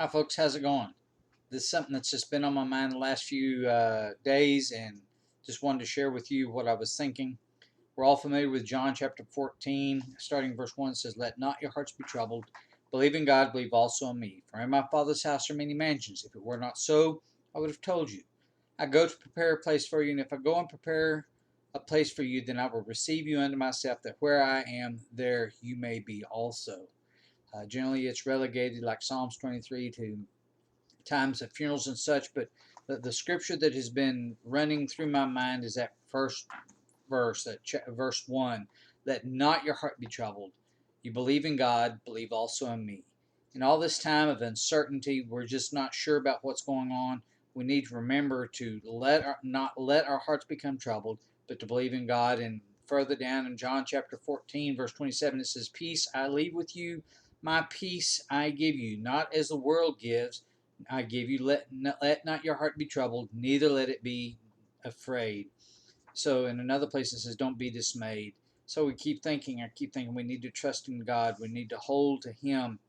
Hi, folks. How's it going? This is something that's just been on my mind the last few days, and just wanted to share with you what I was thinking. We're all familiar with John chapter 14, starting verse 1. It says, "Let not your hearts be troubled. Believe in God, believe also in me. For in my Father's house are many mansions. If it were not so, I would have told you. I go to prepare a place for you, and if I go and prepare a place for you, then I will receive you unto myself, that where I am, there you may be also." Generally, it's relegated, like Psalms 23, to times of funerals and such, but the scripture that has been running through my mind is that first verse, verse 1. Let not your heart be troubled. You believe in God, believe also in me. In all this time of uncertainty, we're just not sure about what's going on. We need to remember to not let our hearts become troubled, but to believe in God. And further down in John chapter 14, verse 27, it says, "Peace I leave with you, my peace I give you, not as the world gives, I give you. Let not your heart be troubled, neither let it be afraid." So in another place it says, "Don't be dismayed." So I keep thinking we need to trust in God. We need to hold to Him.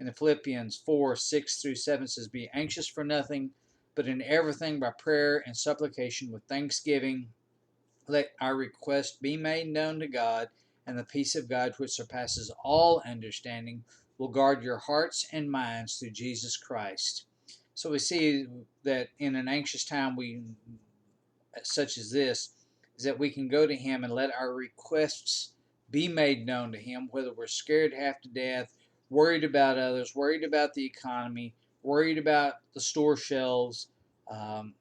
In the Philippians 4:6-7 says, "Be anxious for nothing, but in everything by prayer and supplication with thanksgiving, let our request be made known to God, and the peace of God, which surpasses all understanding, will guard your hearts and minds through Jesus Christ." So we see that in an anxious time such as this, is that we can go to Him and let our requests be made known to Him, whether we're scared half to death, worried about others, worried about the economy, worried about the store shelves, um,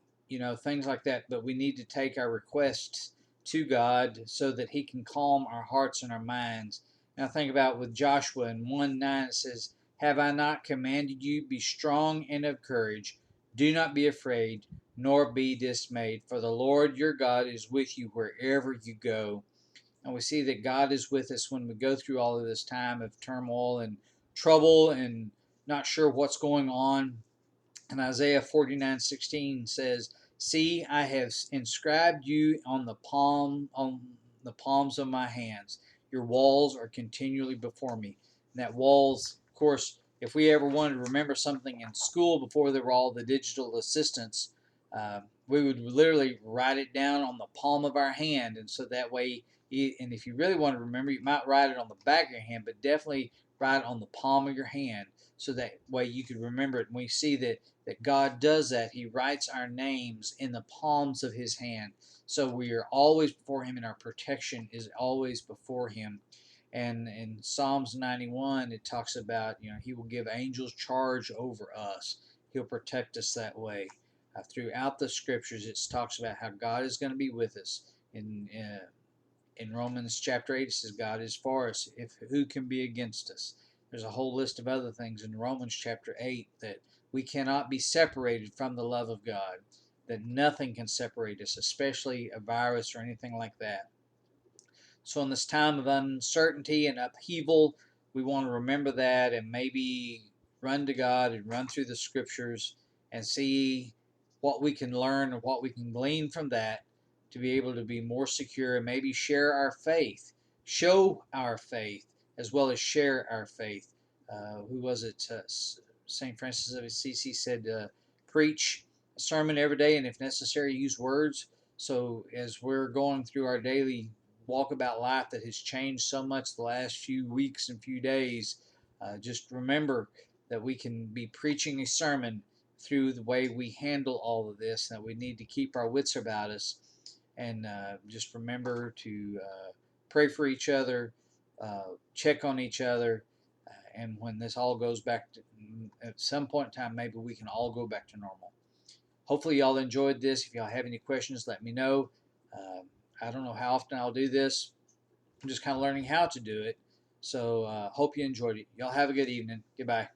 things like that. But we need to take our requests to God so that He can calm our hearts and our minds. And I think about with Joshua in 1:9, it says, "Have I not commanded you? Be strong and of courage. Do not be afraid, nor be dismayed, for the Lord your God is with you wherever you go." And we see that God is with us when we go through all of this time of turmoil and trouble and not sure what's going on. And Isaiah 49:16 says, "See, I have inscribed you on the palms of my hands. Your walls are continually before me." And that walls, of course, if we ever wanted to remember something in school before there were all the digital assistants, we would literally write it down on the palm of our hand, and so that way, and if you really want to remember, you might write it on the back of your hand, but definitely write it on the palm of your hand, so that way you could remember it. And we see that God does that. He writes our names in the palms of His hand. So we are always before Him, and our protection is always before Him. And in Psalms 91, it talks about, He will give angels charge over us. He'll protect us that way. Throughout the scriptures, it talks about how God is going to be with us. In Romans chapter 8, it says, "God is for us. If who can be against us?" There's a whole list of other things in Romans chapter 8 that we cannot be separated from the love of God, that nothing can separate us, especially a virus or anything like that. So in this time of uncertainty and upheaval, we want to remember that, and maybe run to God and run through the scriptures and see what we can learn and what we can glean from that to be able to be more secure, and maybe share our faith, show our faith, as well as share our faith. Who was it? St. Francis of Assisi said, "Preach a sermon every day, and if necessary, use words." So as we're going through our daily walk about life that has changed so much the last few weeks and few days, just remember that we can be preaching a sermon through the way we handle all of this, that we need to keep our wits about us, and just remember to pray for each other, check on each other, and when this all goes back to, at some point in time, maybe we can all go back to normal. Hopefully y'all enjoyed this. If y'all have any questions, let me know. Uh, I don't know how often I'll do this. I'm just kind of learning how to do it. So hope you enjoyed it. Y'all have a good evening. Goodbye.